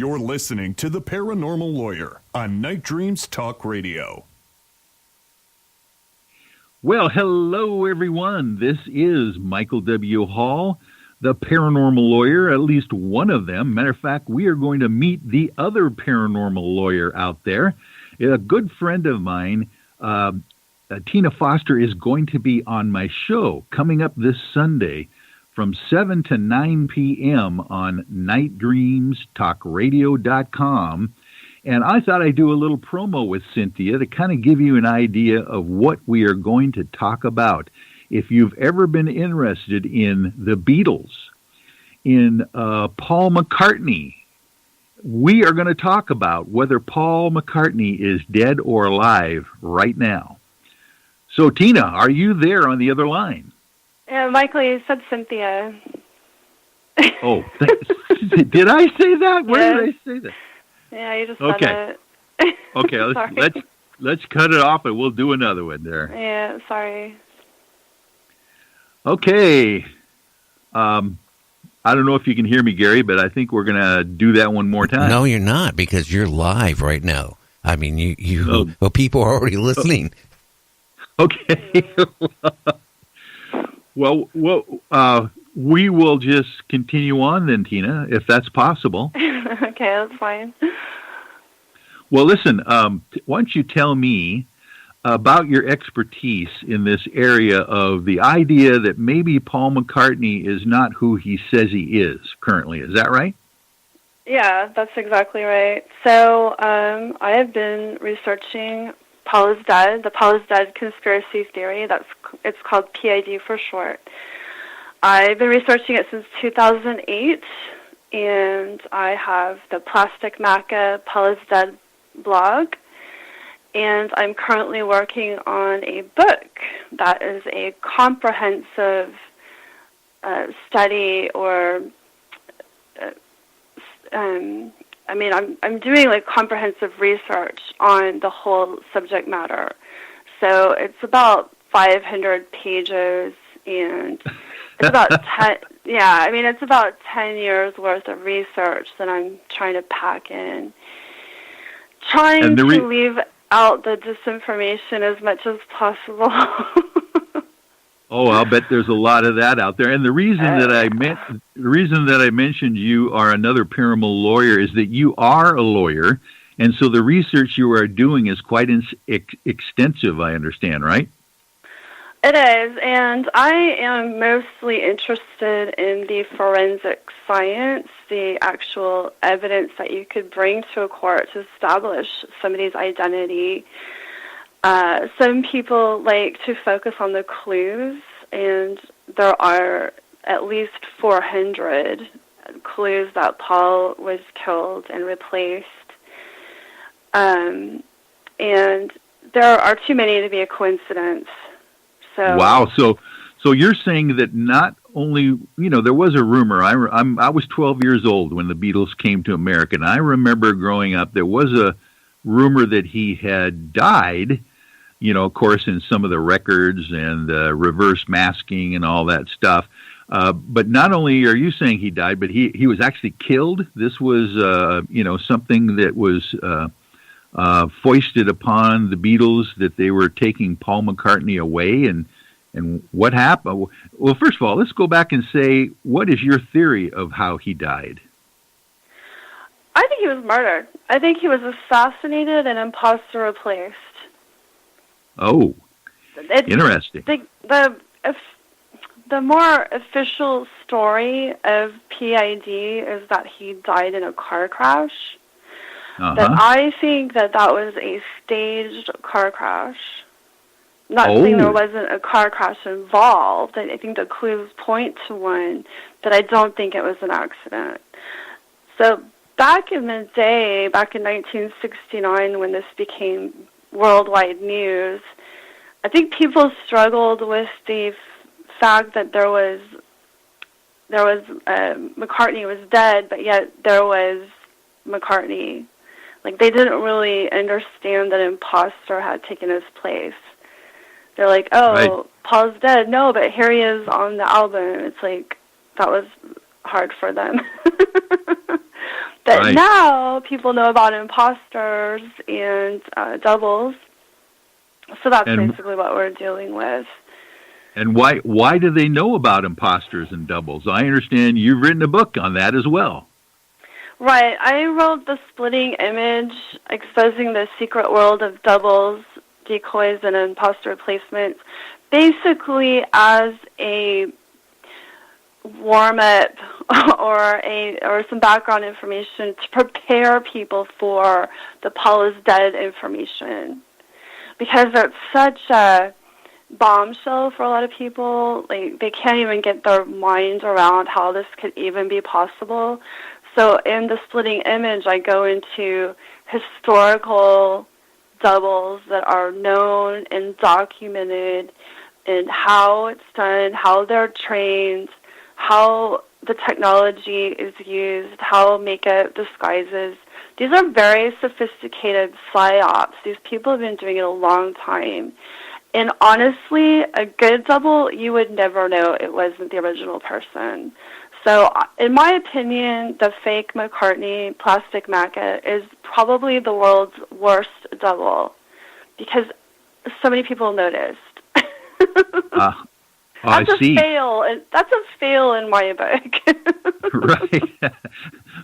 You're listening to The Paranormal Lawyer on Night Dreams Talk Radio. Well, hello, everyone. This is Michael W. Hall, the paranormal lawyer, at least one of them. Matter of fact, we are going to meet the other paranormal lawyer out there. A good friend of mine, Tina Foster, is going to be on my show coming up this Sunday from 7 to 9 p.m. on nightdreamstalkradio.com. And I thought I'd do a little promo with Cynthia to kind of give you an idea of what we are going to talk about. If you've ever been interested in the Beatles, in Paul McCartney, we are going to talk about whether Paul McCartney is dead or alive right now. So, Tina, are you there on the other line? Yeah, Michael, you said Cynthia. Oh, did I say that? Where did I say that? Yeah, you just said it. Okay, let's cut it off and we'll do another one there. Yeah, sorry. Okay. I don't know if you can hear me, Gary, but I think we're going to do that one more time. No, you're not, because you're live right now. I mean, well, people are already listening. Okay. Well, we will just continue on then, Tina, if that's possible. Okay, that's fine. Well, listen, why don't you tell me about your expertise in this area of the idea that maybe Paul McCartney is not who he says he is currently. Is that right? Yeah, that's exactly right. So I have been researching Paul is dead, the Paul is dead conspiracy theory. It's called PID for short. I've been researching it since 2008, and I have the Plastic Maca Paul is Dead blog, and I'm currently working on a book that is a comprehensive study, or I'm doing like comprehensive research on the whole subject matter. So it's about 500 pages, and it's about 10. Yeah, I mean, it's about 10 years worth of research that I'm trying to pack in, trying to leave out the disinformation as much as possible. Oh, I'll bet there's a lot of that out there. And the reason that I mentioned you are another paranormal lawyer is that you are a lawyer, and so the research you are doing is quite extensive, I understand, right? It is, and I am mostly interested in the forensic science, the actual evidence that you could bring to a court to establish somebody's identity. Some people like to focus on the clues, and there are at least 400 clues that Paul was killed and replaced. And there are too many to be a coincidence. So, wow. So you're saying that not only, there was a rumor. I was 12 years old when the Beatles came to America, and I remember growing up, there was a rumor that he had died, of course, in some of the records and reverse masking and all that stuff. But not only are you saying he died, but he was actually killed. This was, something that was foisted upon the Beatles, that they were taking Paul McCartney away. And what happened? Well, first of all, let's go back and say, what is your theory of how he died? I think he was murdered. I think he was assassinated and imposter replaced. Oh, interesting. The more official story of PID is that he died in a car crash. Uh-huh. But I think that was a staged car crash. Not saying there wasn't a car crash involved. I think the clues point to one, but I don't think it was an accident. So back in the day, back in 1969, when this became worldwide news, I think people struggled with the fact that there was McCartney was dead, but yet there was McCartney. Like, they didn't really understand that imposter had taken his place. They're like, oh, right. Paul's dead. No, but here he is on the album. It's like, that was hard for them. But Right. now people know about imposters and doubles. So that's basically what we're dealing with. And why do they know about imposters and doubles? I understand you've written a book on that as well. Right. I wrote The Splitting Image, exposing the secret world of doubles, decoys, and imposter replacements, basically as a warm-up or some background information to prepare people for the Paul is dead information. Because it's such a bombshell for a lot of people. Like, they can't even get their minds around how this could even be possible. So in The Splitting Image, I go into historical doubles that are known and documented, and how it's done, how they're trained, how the technology is used, how makeup disguises. These are very sophisticated psyops. These people have been doing it a long time. And honestly, a good double, you would never know it wasn't the original person. So in my opinion, the fake McCartney, plastic Maca, is probably the world's worst double because so many people noticed. I see. That's a fail in my book. Right.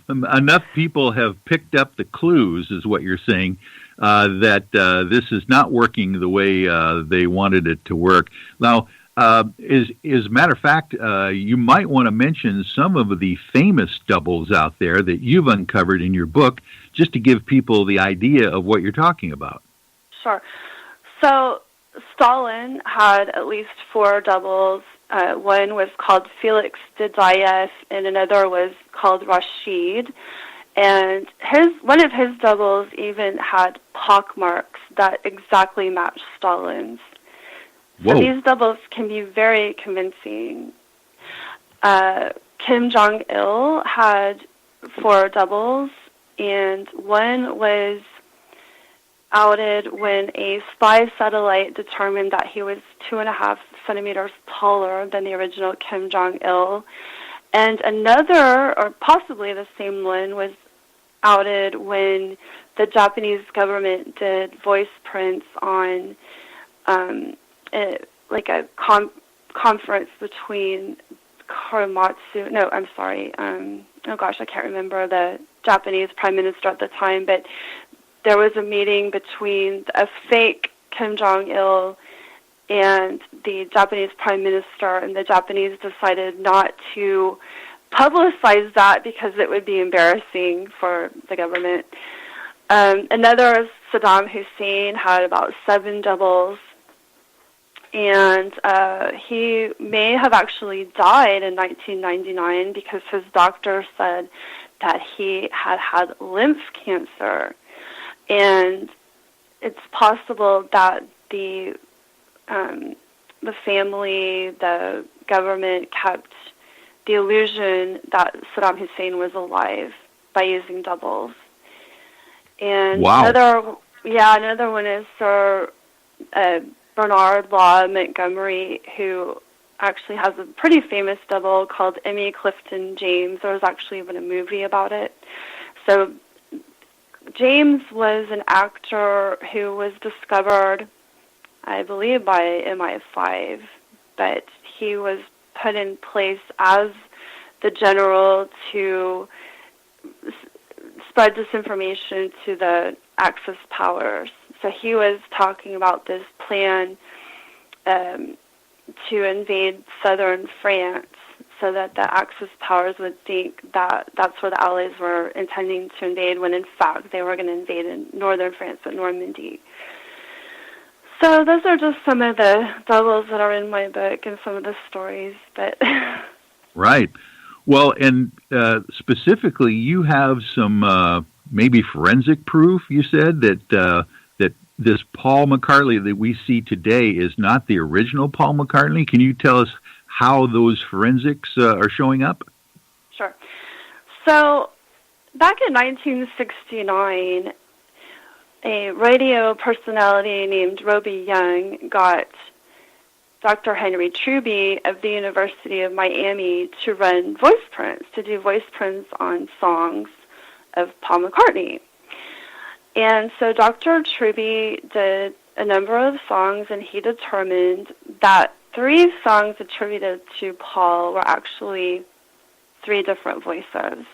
Enough people have picked up the clues, is what you're saying, that this is not working the way they wanted it to work. Now, as a matter of fact, you might want to mention some of the famous doubles out there that you've uncovered in your book, just to give people the idea of what you're talking about. Sure. So Stalin had at least 4 doubles. One was called Felix Dadaev, and another was called Rashid. And one of his doubles even had pockmarks that exactly matched Stalin's. So Whoa. these doubles can be very convincing. Kim Jong-il had 4 doubles, and one was outed when a spy satellite determined that he was 2.5 centimeters taller than the original Kim Jong-il. And another, or possibly the same one, was outed when the Japanese government did voice prints on a conference between Korematsu, I can't remember the Japanese prime minister at the time, but there was a meeting between a fake Kim Jong-il and the Japanese prime minister, and the Japanese decided not to publicize that because it would be embarrassing for the government. Another is Saddam Hussein had about 7 doubles, and he may have actually died in 1999 because his doctor said that he had lymph cancer. And it's possible that the family, the government kept the illusion that Saddam Hussein was alive by using doubles. And wow. Another one is Sir Bernard Law Montgomery, who actually has a pretty famous double called Emmy Clifton James. There was actually even a movie about it. So James was an actor who was discovered, I believe, by MI5, but he was put in place as the general to spread disinformation to the Axis powers. So he was talking about this plan to invade southern France, so that the Axis powers would think that that's where the Allies were intending to invade, when in fact they were going to invade in northern France at Normandy. So those are just some of the doubles that are in my book and some of the stories. But Right. Well, and specifically, you have some maybe forensic proof, you said, that this Paul McCartney that we see today is not the original Paul McCartney. Can you tell us how those forensics are showing up? Sure. So back in 1969, a radio personality named Roby Young got Dr. Henry Truby of the University of Miami to run voice prints, to do voice prints on songs of Paul McCartney. And so Dr. Truby did a number of songs, and he determined that 3 songs attributed to Paul were actually 3 different voices.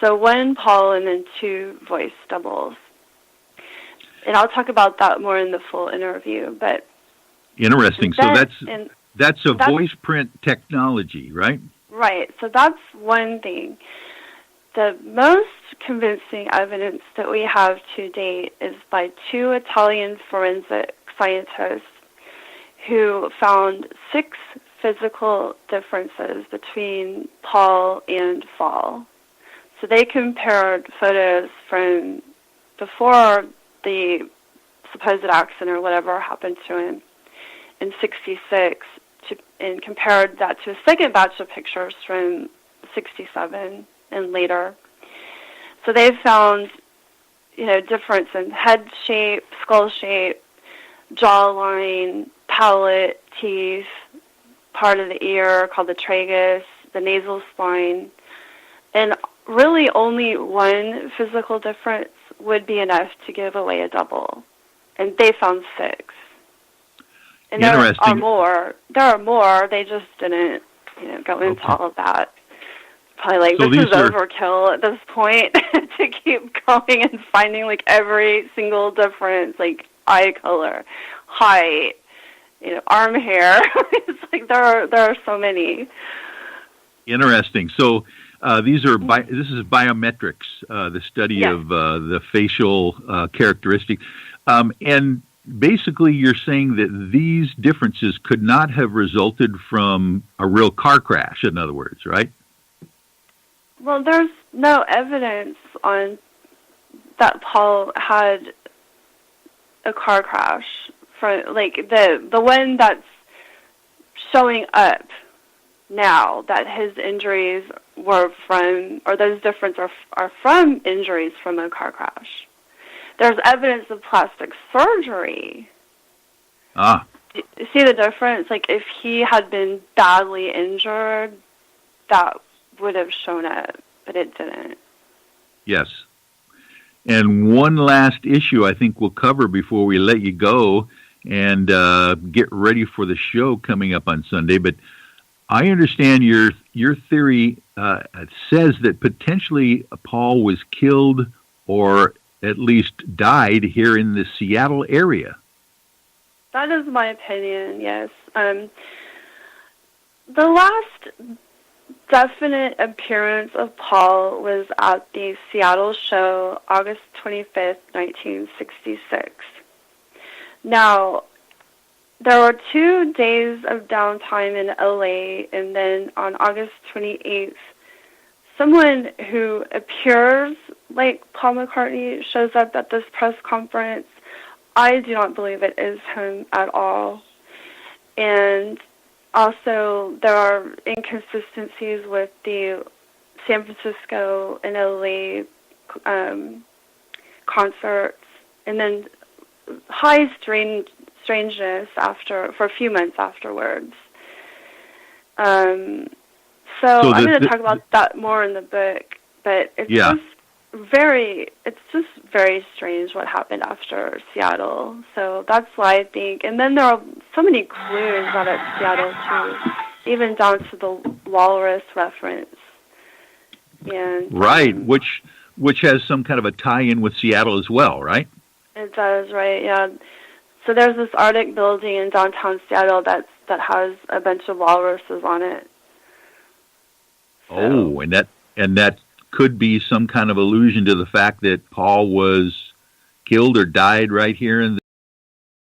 So 1 Paul and then 2 voice doubles. And I'll talk about that more in the full interview. But interesting. Then, so that's voice print technology, right? Right. So that's one thing. The most convincing evidence that we have to date is by 2 Italian forensic scientists who found 6 physical differences between Paul and Fall. So they compared photos from before the supposed accident or whatever happened to him in '66 and compared that to a second batch of pictures from '67 and later. So they found, difference in head shape, skull shape, jawline, palate, teeth, part of the ear called the tragus, the nasal spine, and really only 1 physical difference would be enough to give away a double. And they found 6. And there are more. They just didn't, go into all of that. Probably this is overkill at this point to keep going and finding every single difference, eye color, height, arm hair. It's there are so many. Interesting. So this is biometrics, the study of the facial characteristics, and basically you're saying that these differences could not have resulted from a real car crash. In other words, right? Well, there's no evidence on that Paul had a car crash. For the one that's showing up now that his injuries were from, or those differences are from injuries from a car crash. There's evidence of plastic surgery. You see the difference? If he had been badly injured, that would have shown up, but it didn't. Yes. And one last issue I think we'll cover before we let you go and get ready for the show coming up on Sunday. But I understand your theory says that potentially Paul was killed or at least died here in the Seattle area. That is my opinion, yes. The last definite appearance of Paul was at the Seattle show, August 25th, 1966. Now, there were 2 days of downtime in LA, and then on August 28th, someone who appears like Paul McCartney shows up at this press conference. I do not believe it is him at all. And also, there are inconsistencies with the San Francisco and LA concerts, and then high strangeness for a few months afterwards. So I'm going to talk about that more in the book, but it's just very strange what happened after Seattle. So that's why I think, and then there are so many clues out at Seattle too, even down to the walrus reference. And right, which has some kind of a tie-in with Seattle as well, right? It does, right? Yeah. So there's this Arctic building in downtown Seattle that has a bunch of walruses on it. So. Oh, and that could be some kind of allusion to the fact that Paul was killed or died right here in